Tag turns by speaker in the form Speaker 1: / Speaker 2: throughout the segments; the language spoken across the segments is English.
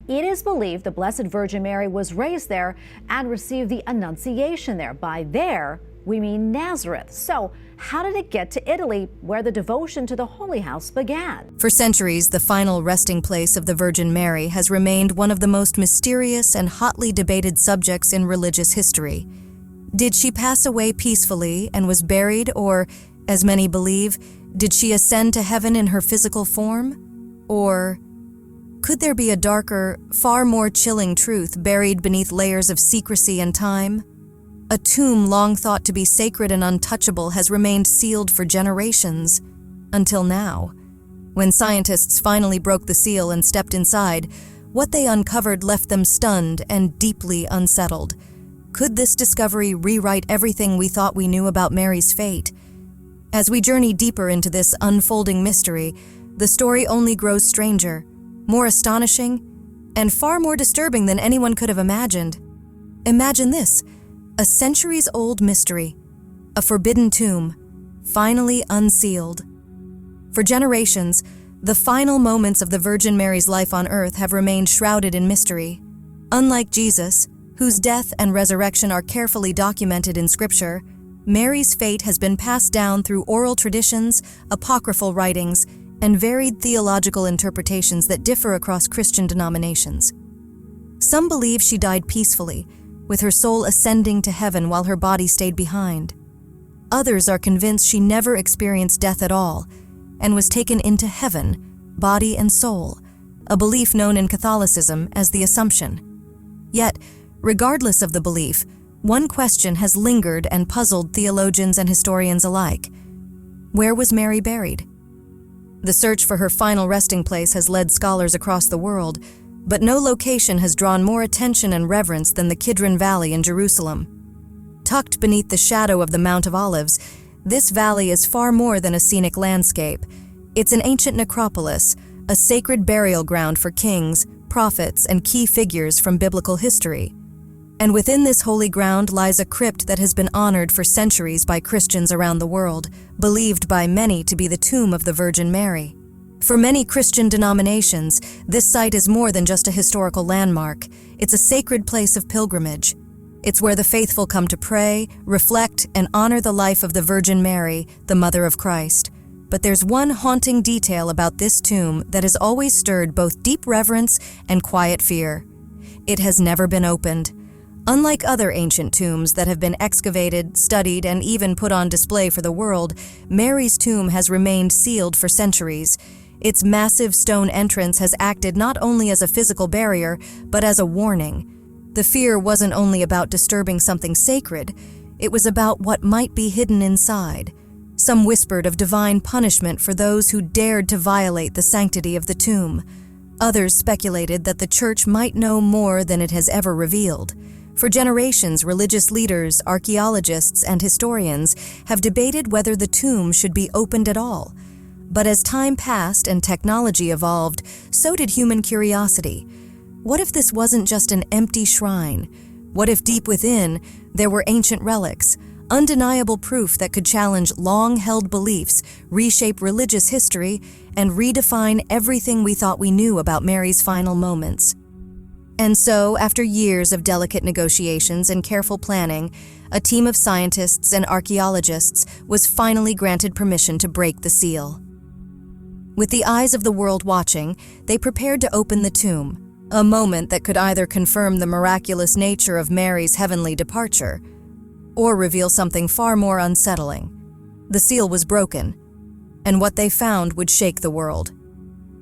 Speaker 1: It is believed the Blessed Virgin Mary was raised there and received the Annunciation there. By there, we mean Nazareth. So, how did it get to Italy, where the devotion to the Holy House began?
Speaker 2: For centuries, the final resting place of the Virgin Mary has remained one of the most mysterious and hotly debated subjects in religious history. Did she pass away peacefully and was buried, or, as many believe, did she ascend to heaven in her physical form? Or could there be a darker, far more chilling truth buried beneath layers of secrecy and time? A tomb long thought to be sacred and untouchable has remained sealed for generations, until now. When scientists finally broke the seal and stepped inside, what they uncovered left them stunned and deeply unsettled. Could this discovery rewrite everything we thought we knew about Mary's fate? As we journey deeper into this unfolding mystery, the story only grows stranger, more astonishing, and far more disturbing than anyone could have imagined. Imagine this, a centuries-old mystery, a forbidden tomb, finally unsealed. For generations, the final moments of the Virgin Mary's life on earth have remained shrouded in mystery. Unlike Jesus, whose death and resurrection are carefully documented in Scripture, Mary's fate has been passed down through oral traditions, apocryphal writings, and varied theological interpretations that differ across Christian denominations. Some believe she died peacefully, with her soul ascending to heaven while her body stayed behind. Others are convinced she never experienced death at all and was taken into heaven, body and soul, a belief known in Catholicism as the Assumption. Yet, regardless of the belief, one question has lingered and puzzled theologians and historians alike. Where was Mary buried? The search for her final resting place has led scholars across the world, but no location has drawn more attention and reverence than the Kidron Valley in Jerusalem. Tucked beneath the shadow of the Mount of Olives, this valley is far more than a scenic landscape. It's an ancient necropolis, a sacred burial ground for kings, prophets, and key figures from biblical history. And within this holy ground lies a crypt that has been honored for centuries by Christians around the world, believed by many to be the tomb of the Virgin Mary. For many Christian denominations, this site is more than just a historical landmark. It's a sacred place of pilgrimage. It's where the faithful come to pray, reflect, and honor the life of the Virgin Mary, the Mother of Christ. But there's one haunting detail about this tomb that has always stirred both deep reverence and quiet fear. It has never been opened. Unlike other ancient tombs that have been excavated, studied, and even put on display for the world, Mary's tomb has remained sealed for centuries. Its massive stone entrance has acted not only as a physical barrier, but as a warning. The fear wasn't only about disturbing something sacred, it was about what might be hidden inside. Some whispered of divine punishment for those who dared to violate the sanctity of the tomb. Others speculated that the Church might know more than it has ever revealed. For generations, religious leaders, archaeologists, and historians have debated whether the tomb should be opened at all. But as time passed and technology evolved, so did human curiosity. What if this wasn't just an empty shrine? What if deep within there were ancient relics, undeniable proof that could challenge long-held beliefs, reshape religious history, and redefine everything we thought we knew about Mary's final moments? And so, after years of delicate negotiations and careful planning, a team of scientists and archaeologists was finally granted permission to break the seal. With the eyes of the world watching, they prepared to open the tomb, a moment that could either confirm the miraculous nature of Mary's heavenly departure, or reveal something far more unsettling. The seal was broken, and what they found would shake the world.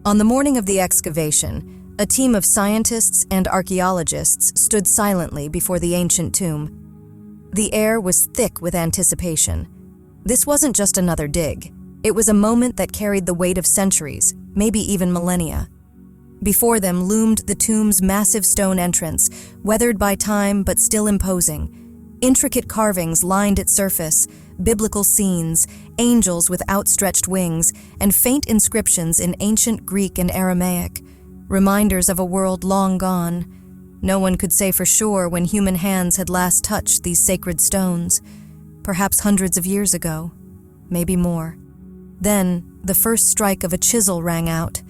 Speaker 2: On the morning of the excavation, a team of scientists and archaeologists stood silently before the ancient tomb. The air was thick with anticipation. This wasn't just another dig. It was a moment that carried the weight of centuries, maybe even millennia. Before them loomed the tomb's massive stone entrance, weathered by time but still imposing. Intricate carvings lined its surface, biblical scenes, angels with outstretched wings, and faint inscriptions in ancient Greek and Aramaic. Reminders of a world long gone. No one could say for sure when human hands had last touched these sacred stones. Perhaps hundreds of years ago, maybe more. Then, the first strike of a chisel rang out,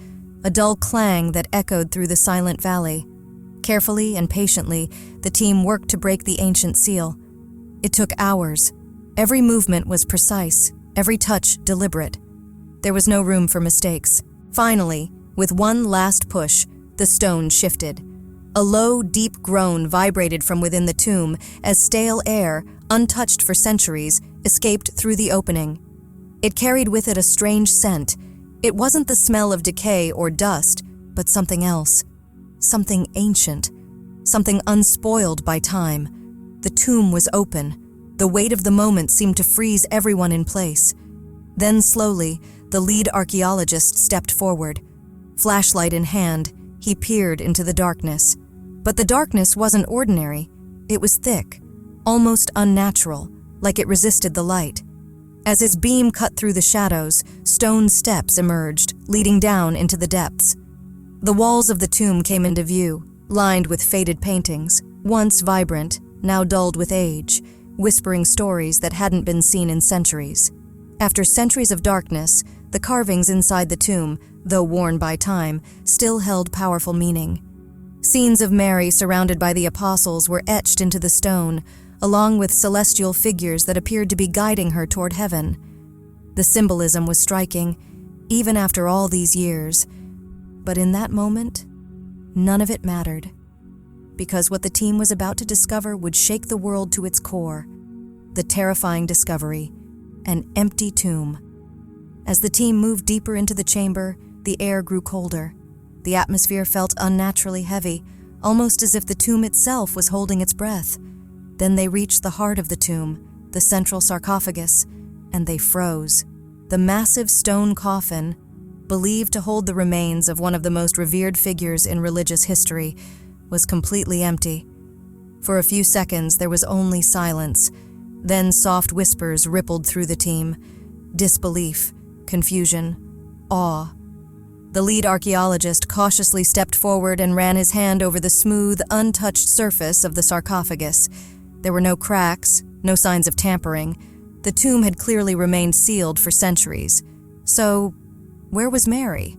Speaker 2: a dull clang that echoed through the silent valley. Carefully and patiently, the team worked to break the ancient seal. It took hours. Every movement was precise, every touch deliberate. There was no room for mistakes. Finally, with one last push, the stone shifted. A low, deep groan vibrated from within the tomb as stale air, untouched for centuries, escaped through the opening. It carried with it a strange scent. It wasn't the smell of decay or dust, but something else. Something ancient. Something unspoiled by time. The tomb was open. The weight of the moment seemed to freeze everyone in place. Then slowly, the lead archaeologist stepped forward. Flashlight in hand, he peered into the darkness. But the darkness wasn't ordinary. It was thick, almost unnatural, like it resisted the light. As his beam cut through the shadows, stone steps emerged, leading down into the depths. The walls of the tomb came into view, lined with faded paintings, once vibrant, now dulled with age, whispering stories that hadn't been seen in centuries. After centuries of darkness, the carvings inside the tomb, though worn by time, still held powerful meaning. Scenes of Mary surrounded by the apostles were etched into the stone, along with celestial figures that appeared to be guiding her toward heaven. The symbolism was striking, even after all these years. But in that moment, none of it mattered. Because what the team was about to discover would shake the world to its core. The terrifying discovery: an empty tomb. As the team moved deeper into the chamber, the air grew colder. The atmosphere felt unnaturally heavy, almost as if the tomb itself was holding its breath. Then they reached the heart of the tomb, the central sarcophagus, and they froze. The massive stone coffin, believed to hold the remains of one of the most revered figures in religious history, was completely empty. For a few seconds, there was only silence. Then soft whispers rippled through the team. Disbelief, confusion, awe. The lead archaeologist cautiously stepped forward and ran his hand over the smooth, untouched surface of the sarcophagus. There were no cracks, no signs of tampering. The tomb had clearly remained sealed for centuries. So, where was Mary?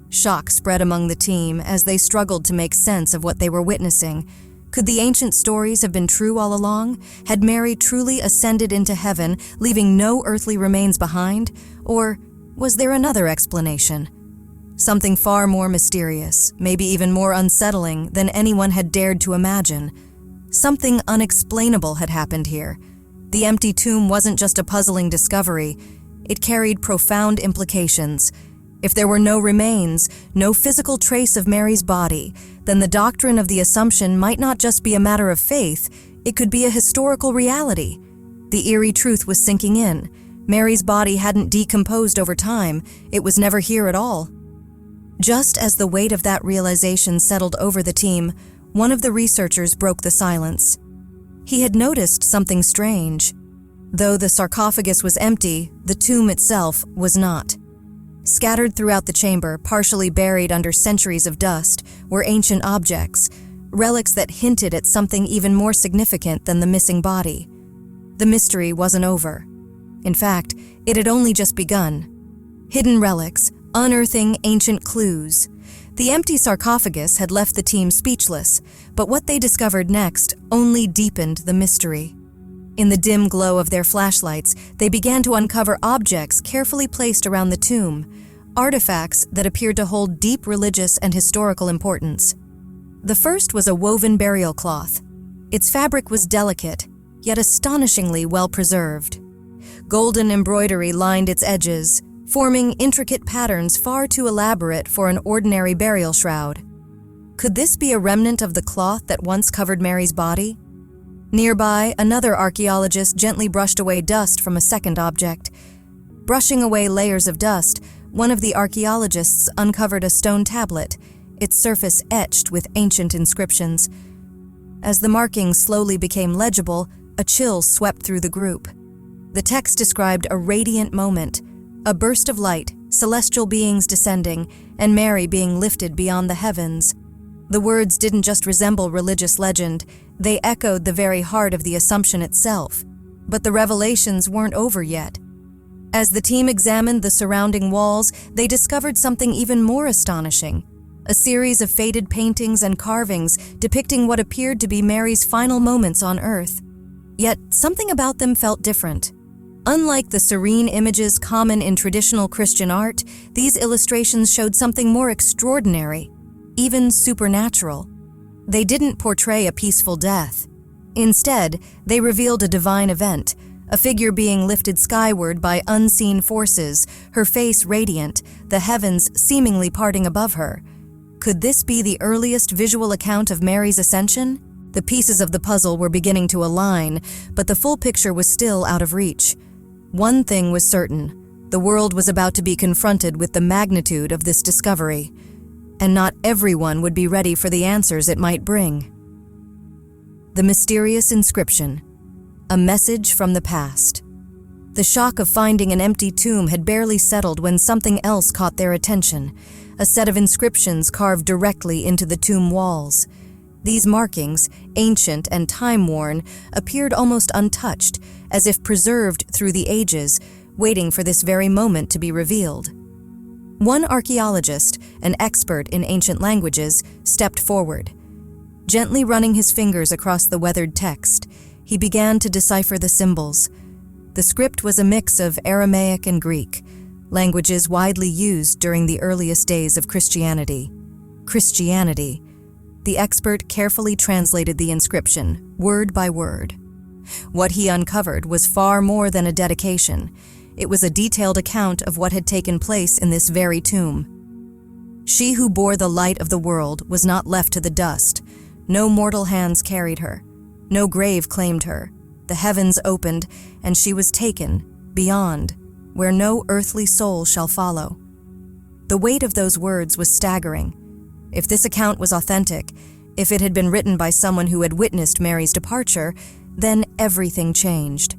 Speaker 2: Shock spread among the team as they struggled to make sense of what they were witnessing. Could the ancient stories have been true all along? Had Mary truly ascended into heaven, leaving no earthly remains behind? Or was there another explanation? Something far more mysterious, maybe even more unsettling than anyone had dared to imagine. Something unexplainable had happened here. The empty tomb wasn't just a puzzling discovery. It carried profound implications. If there were no remains, no physical trace of Mary's body, then the doctrine of the Assumption might not just be a matter of faith, it could be a historical reality. The eerie truth was sinking in. Mary's body hadn't decomposed over time. It was never here at all. Just as the weight of that realization settled over the team, one of the researchers broke the silence. He had noticed something strange. Though the sarcophagus was empty, the tomb itself was not. Scattered throughout the chamber, partially buried under centuries of dust, were ancient objects, relics that hinted at something even more significant than the missing body. The mystery wasn't over. In fact, it had only just begun. Hidden relics, unearthing ancient clues. The empty sarcophagus had left the team speechless, but what they discovered next only deepened the mystery. In the dim glow of their flashlights, they began to uncover objects carefully placed around the tomb, artifacts that appeared to hold deep religious and historical importance. The first was a woven burial cloth. Its fabric was delicate, yet astonishingly well preserved. Golden embroidery lined its edges, forming intricate patterns far too elaborate for an ordinary burial shroud. Could this be a remnant of the cloth that once covered Mary's body? Nearby, another archaeologist gently brushed away dust from a second object. Brushing away layers of dust, one of the archaeologists uncovered a stone tablet, its surface etched with ancient inscriptions. As the markings slowly became legible, a chill swept through the group. The text described a radiant moment, a burst of light, celestial beings descending, and Mary being lifted beyond the heavens. The words didn't just resemble religious legend, they echoed the very heart of the Assumption itself. But the revelations weren't over yet. As the team examined the surrounding walls, they discovered something even more astonishing: a series of faded paintings and carvings depicting what appeared to be Mary's final moments on Earth. Yet something about them felt different. Unlike the serene images common in traditional Christian art, these illustrations showed something more extraordinary, even supernatural. They didn't portray a peaceful death. Instead, they revealed a divine event, a figure being lifted skyward by unseen forces, her face radiant, the heavens seemingly parting above her. Could this be the earliest visual account of Mary's ascension? The pieces of the puzzle were beginning to align, but the full picture was still out of reach. One thing was certain: the world was about to be confronted with the magnitude of this discovery, and not everyone would be ready for the answers it might bring. The mysterious inscription, a message from the past. The shock of finding an empty tomb had barely settled when something else caught their attention: a set of inscriptions carved directly into the tomb walls. These markings, ancient and time-worn, appeared almost untouched, as if preserved through the ages, waiting for this very moment to be revealed. One archaeologist, an expert in ancient languages, stepped forward. Gently running his fingers across the weathered text, he began to decipher the symbols. The script was a mix of Aramaic and Greek, languages widely used during the earliest days of Christianity. Christianity. The expert carefully translated the inscription, word by word. What he uncovered was far more than a dedication. It was a detailed account of what had taken place in this very tomb. She who bore the light of the world was not left to the dust. No mortal hands carried her. No grave claimed her. The heavens opened, and she was taken, beyond, where no earthly soul shall follow. The weight of those words was staggering. If this account was authentic, if it had been written by someone who had witnessed Mary's departure, then everything changed.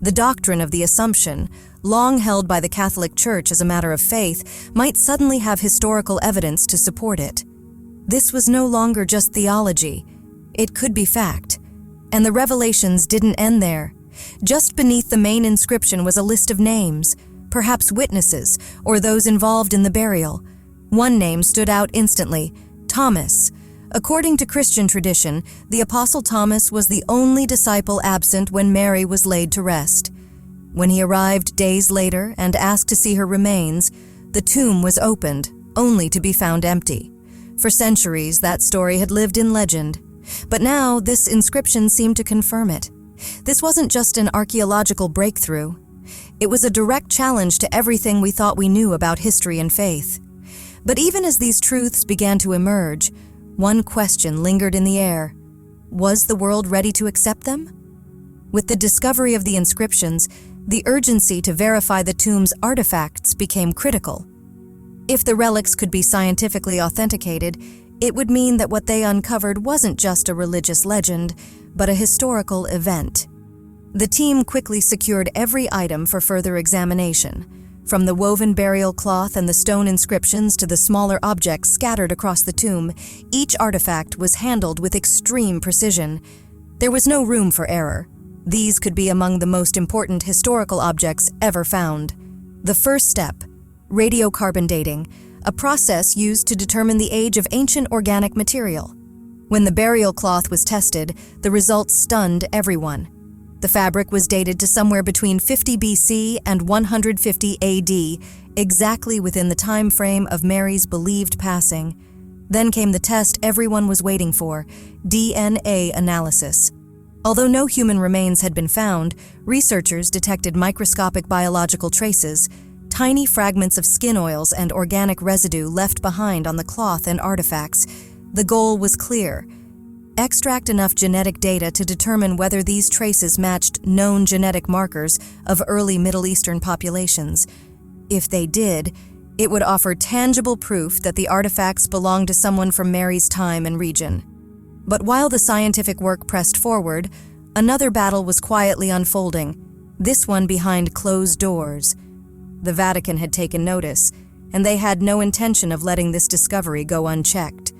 Speaker 2: The doctrine of the Assumption, long held by the Catholic Church as a matter of faith, might suddenly have historical evidence to support it. This was no longer just theology. It could be fact. And the revelations didn't end there. Just beneath the main inscription was a list of names, perhaps witnesses or those involved in the burial. One name stood out instantly: Thomas. According to Christian tradition, the Apostle Thomas was the only disciple absent when Mary was laid to rest. When he arrived days later and asked to see her remains, the tomb was opened, only to be found empty. For centuries, that story had lived in legend. But now, this inscription seemed to confirm it. This wasn't just an archaeological breakthrough. It was a direct challenge to everything we thought we knew about history and faith. But even as these truths began to emerge, one question lingered in the air. Was the world ready to accept them? With the discovery of the inscriptions, the urgency to verify the tomb's artifacts became critical. If the relics could be scientifically authenticated, it would mean that what they uncovered wasn't just a religious legend, but a historical event. The team quickly secured every item for further examination. From the woven burial cloth and the stone inscriptions to the smaller objects scattered across the tomb, each artifact was handled with extreme precision. There was no room for error. These could be among the most important historical objects ever found. The first step: radiocarbon dating, a process used to determine the age of ancient organic material. When the burial cloth was tested, the results stunned everyone. The fabric was dated to somewhere between 50 BC and 150 AD, exactly within the time frame of Mary's believed passing. Then came the test everyone was waiting for: DNA analysis. Although no human remains had been found, researchers detected microscopic biological traces, tiny fragments of skin oils and organic residue left behind on the cloth and artifacts. The goal was clear: extract enough genetic data to determine whether these traces matched known genetic markers of early Middle Eastern populations. If they did, it would offer tangible proof that the artifacts belonged to someone from Mary's time and region. But while the scientific work pressed forward, another battle was quietly unfolding, this one behind closed doors. The Vatican had taken notice, and they had no intention of letting this discovery go unchecked.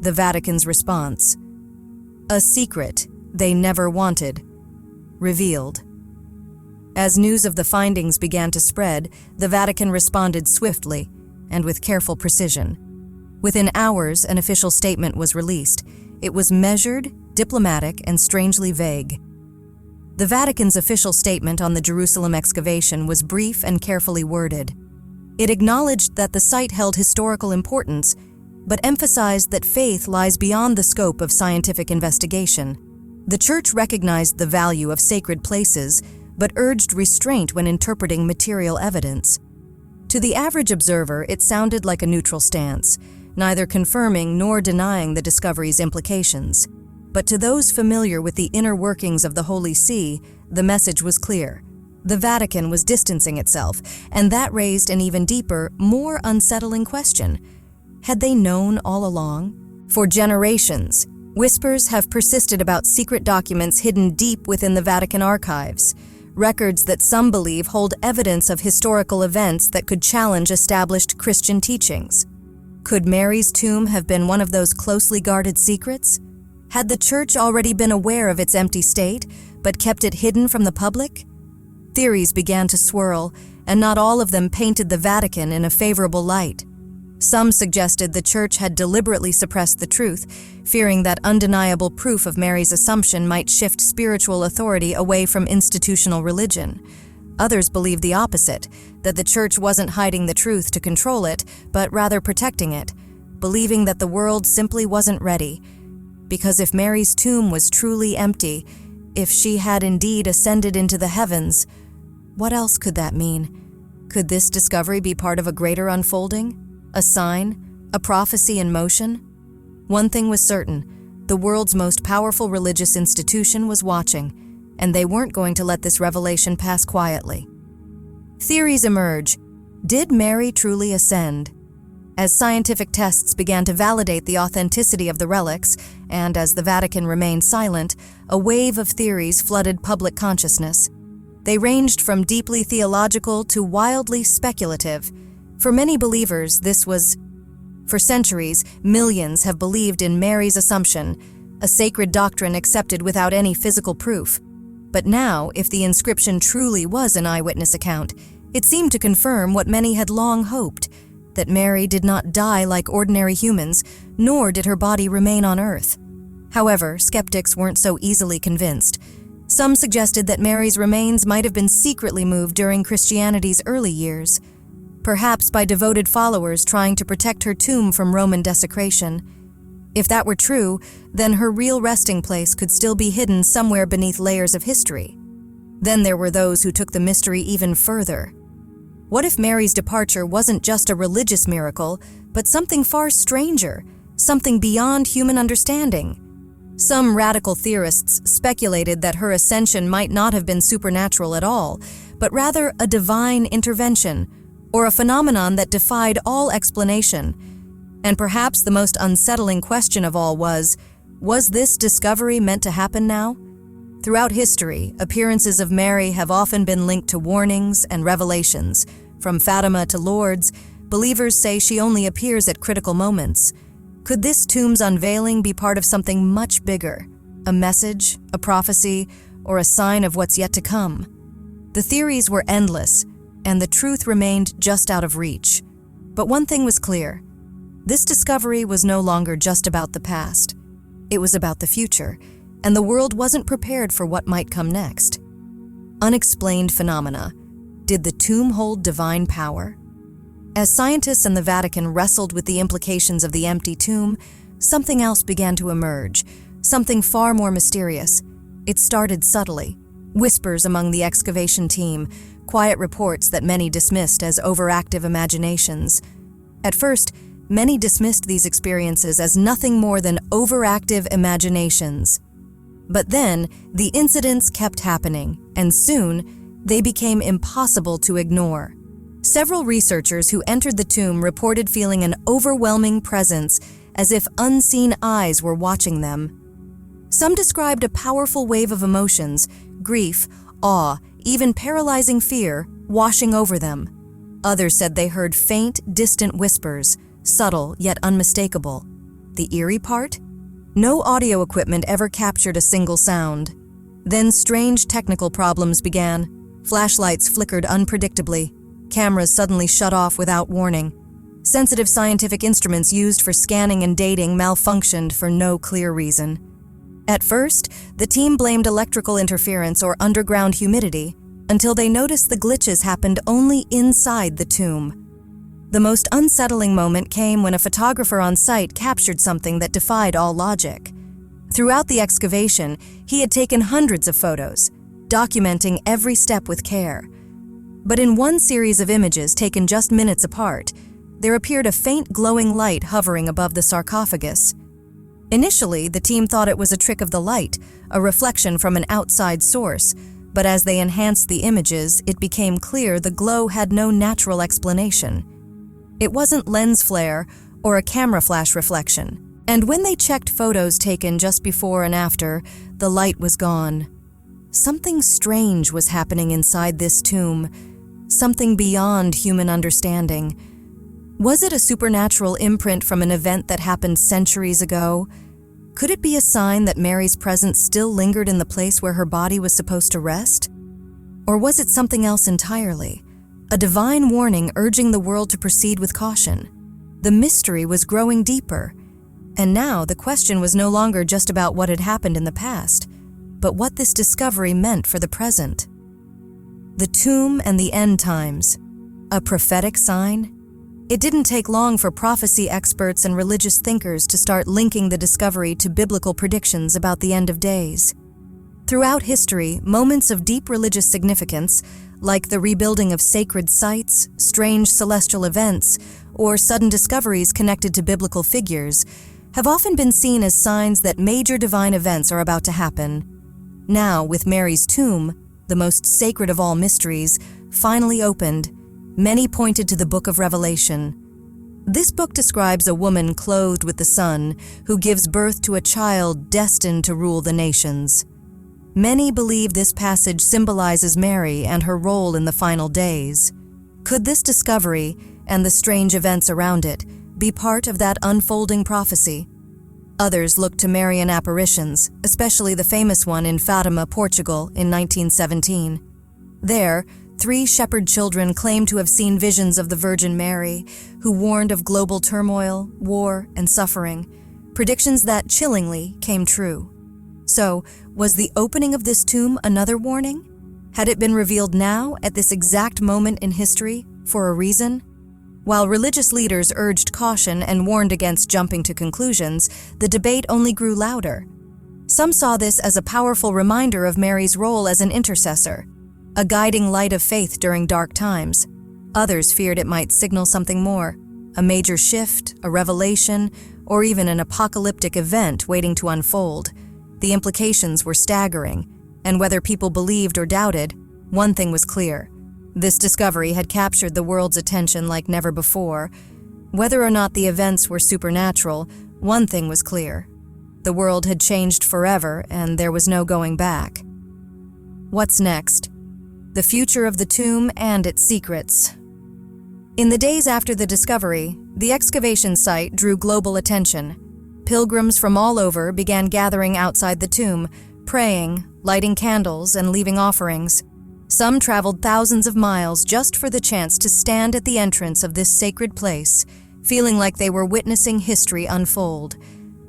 Speaker 2: The Vatican's response: a secret they never wanted, revealed. As news of the findings began to spread, the Vatican responded swiftly and with careful precision. Within hours, an official statement was released. It was measured, diplomatic, and strangely vague. The Vatican's official statement on the Jerusalem excavation was brief and carefully worded. It acknowledged that the site held historical importance, but emphasized that faith lies beyond the scope of scientific investigation. The Church recognized the value of sacred places, but urged restraint when interpreting material evidence. To the average observer, it sounded like a neutral stance, neither confirming nor denying the discovery's implications. But to those familiar with the inner workings of the Holy See, the message was clear. The Vatican was distancing itself, and that raised an even deeper, more unsettling question. Had they known all along? For generations, whispers have persisted about secret documents hidden deep within the Vatican archives, records that some believe hold evidence of historical events that could challenge established Christian teachings. Could Mary's tomb have been one of those closely guarded secrets? Had the Church already been aware of its empty state, but kept it hidden from the public? Theories began to swirl, and not all of them painted the Vatican in a favorable light. Some suggested the Church had deliberately suppressed the truth, fearing that undeniable proof of Mary's Assumption might shift spiritual authority away from institutional religion. Others believed the opposite, that the Church wasn't hiding the truth to control it, but rather protecting it, believing that the world simply wasn't ready. Because if Mary's tomb was truly empty, if she had indeed ascended into the heavens, what else could that mean? Could this discovery be part of a greater unfolding? A sign? A prophecy in motion? One thing was certain: the world's most powerful religious institution was watching, and they weren't going to let this revelation pass quietly. Theories emerge. Did Mary truly ascend? As scientific tests began to validate the authenticity of the relics, and as the Vatican remained silent, a wave of theories flooded public consciousness. They ranged from deeply theological to wildly speculative. For many believers, for centuries, millions have believed in Mary's Assumption, a sacred doctrine accepted without any physical proof. But now, if the inscription truly was an eyewitness account, it seemed to confirm what many had long hoped, that Mary did not die like ordinary humans, nor did her body remain on earth. However, skeptics weren't so easily convinced. Some suggested that Mary's remains might have been secretly moved during Christianity's early years, perhaps by devoted followers trying to protect her tomb from Roman desecration. If that were true, then her real resting place could still be hidden somewhere beneath layers of history. Then there were those who took the mystery even further. What if Mary's departure wasn't just a religious miracle, but something far stranger, something beyond human understanding? Some radical theorists speculated that her ascension might not have been supernatural at all, but rather a divine intervention, or a phenomenon that defied all explanation. And perhaps the most unsettling question of all was this discovery meant to happen now? Throughout history, appearances of Mary have often been linked to warnings and revelations. From Fatima to Lourdes, believers say she only appears at critical moments. Could this tomb's unveiling be part of something much bigger? A message, a prophecy, or a sign of what's yet to come? The theories were endless, and the truth remained just out of reach. But one thing was clear. This discovery was no longer just about the past. It was about the future, and the world wasn't prepared for what might come next. Unexplained phenomena. Did the tomb hold divine power? As scientists and the Vatican wrestled with the implications of the empty tomb, something else began to emerge, something far more mysterious. It started subtly. Whispers among the excavation team, quiet reports that many dismissed as overactive imaginations. At first, many dismissed these experiences as nothing more than overactive imaginations. But then, the incidents kept happening, and soon, they became impossible to ignore. Several researchers who entered the tomb reported feeling an overwhelming presence, as if unseen eyes were watching them. Some described a powerful wave of emotions, grief, awe, even paralyzing fear, washing over them. Others said they heard faint, distant whispers, subtle yet unmistakable. The eerie part? No audio equipment ever captured a single sound. Then strange technical problems began. Flashlights flickered unpredictably. Cameras suddenly shut off without warning. Sensitive scientific instruments used for scanning and dating malfunctioned for no clear reason. At first, the team blamed electrical interference or underground humidity until they noticed the glitches happened only inside the tomb. The most unsettling moment came when a photographer on site captured something that defied all logic. Throughout the excavation, he had taken hundreds of photos, documenting every step with care. But in one series of images taken just minutes apart, there appeared a faint glowing light hovering above the sarcophagus. Initially, the team thought it was a trick of the light, a reflection from an outside source, but as they enhanced the images, it became clear the glow had no natural explanation. It wasn't lens flare or a camera flash reflection, and when they checked photos taken just before and after, the light was gone. Something strange was happening inside this tomb, something beyond human understanding. Was it a supernatural imprint from an event that happened centuries ago? Could it be a sign that Mary's presence still lingered in the place where her body was supposed to rest? Or was it something else entirely? A divine warning urging the world to proceed with caution. The mystery was growing deeper, and now the question was no longer just about what had happened in the past, but what this discovery meant for the present. The tomb and the end times. A prophetic sign? It didn't take long for prophecy experts and religious thinkers to start linking the discovery to biblical predictions about the end of days. Throughout history, moments of deep religious significance, like the rebuilding of sacred sites, strange celestial events, or sudden discoveries connected to biblical figures, have often been seen as signs that major divine events are about to happen. Now, with Mary's tomb, the most sacred of all mysteries, finally opened, many pointed to the Book of Revelation. This book describes a woman clothed with the sun who gives birth to a child destined to rule the nations. Many believe this passage symbolizes Mary and her role in the final days. Could this discovery, and the strange events around it, be part of that unfolding prophecy? Others look to Marian apparitions, especially the famous one in Fatima, Portugal, in 1917. There, 3 shepherd children claim to have seen visions of the Virgin Mary, who warned of global turmoil, war, and suffering, predictions that chillingly came true. So, was the opening of this tomb another warning? Had it been revealed now, at this exact moment in history, for a reason? While religious leaders urged caution and warned against jumping to conclusions, the debate only grew louder. Some saw this as a powerful reminder of Mary's role as an intercessor, a guiding light of faith during dark times. Others feared it might signal something more, a major shift, a revelation, or even an apocalyptic event waiting to unfold. The implications were staggering, and whether people believed or doubted, one thing was clear. This discovery had captured the world's attention like never before. Whether or not the events were supernatural, one thing was clear. The world had changed forever, and there was no going back. What's next? The future of the tomb and its secrets. In the days after the discovery, the excavation site drew global attention. Pilgrims from all over began gathering outside the tomb, praying, lighting candles, and leaving offerings. Some traveled thousands of miles just for the chance to stand at the entrance of this sacred place, feeling like they were witnessing history unfold.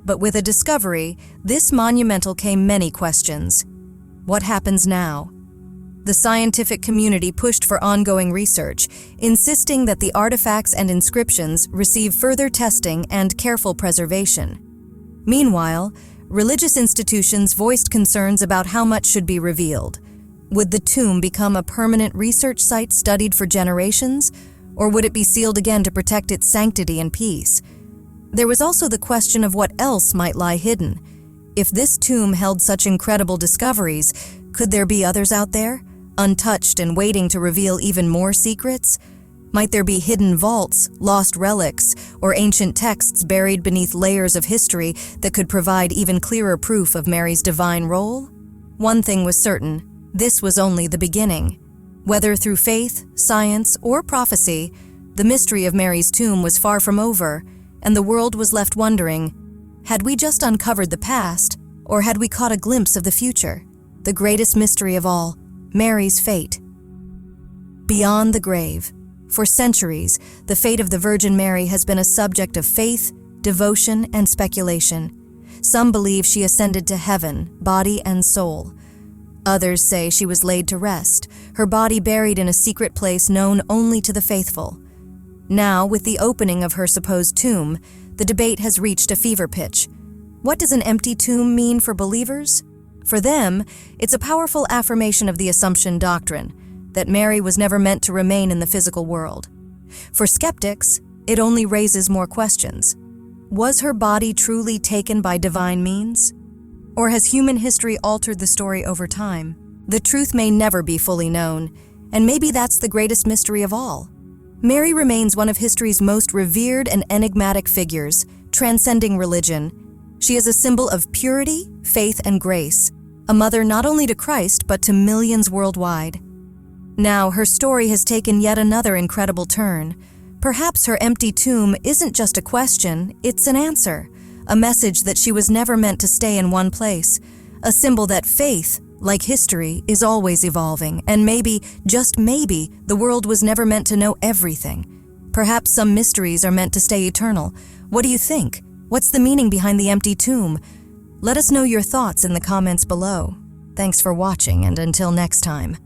Speaker 2: But with a discovery, this monumental came many questions. What happens now? The scientific community pushed for ongoing research, insisting that the artifacts and inscriptions receive further testing and careful preservation. Meanwhile, religious institutions voiced concerns about how much should be revealed. Would the tomb become a permanent research site studied for generations, or would it be sealed again to protect its sanctity and peace? There was also the question of what else might lie hidden. If this tomb held such incredible discoveries, could there be others out there, untouched and waiting to reveal even more secrets? Might there be hidden vaults, lost relics, or ancient texts buried beneath layers of history that could provide even clearer proof of Mary's divine role? One thing was certain. This was only the beginning. Whether through faith, science, or prophecy, the mystery of Mary's tomb was far from over, and the world was left wondering, had we just uncovered the past, or had we caught a glimpse of the future? The greatest mystery of all, Mary's fate. beyond the grave. For centuries, the fate of the Virgin Mary has been a subject of faith, devotion, and speculation. Some believe she ascended to heaven, body and soul. Others say she was laid to rest, her body buried in a secret place known only to the faithful. Now, with the opening of her supposed tomb, the debate has reached a fever pitch. What does an empty tomb mean for believers? For them, it's a powerful affirmation of the Assumption doctrine, that Mary was never meant to remain in the physical world. For skeptics, it only raises more questions. Was her body truly taken by divine means? Or has human history altered the story over time? The truth may never be fully known, and maybe that's the greatest mystery of all. Mary remains one of history's most revered and enigmatic figures, transcending religion. She is a symbol of purity, faith, and grace, a mother not only to Christ but to millions worldwide. Now, her story has taken yet another incredible turn. Perhaps her empty tomb isn't just a question, it's an answer, a message that she was never meant to stay in one place, a symbol that faith, like history, is always evolving, and maybe, just maybe, the world was never meant to know everything. Perhaps some mysteries are meant to stay eternal. What do you think? What's the meaning behind the empty tomb? Let us know your thoughts in the comments below. Thanks for watching, and until next time.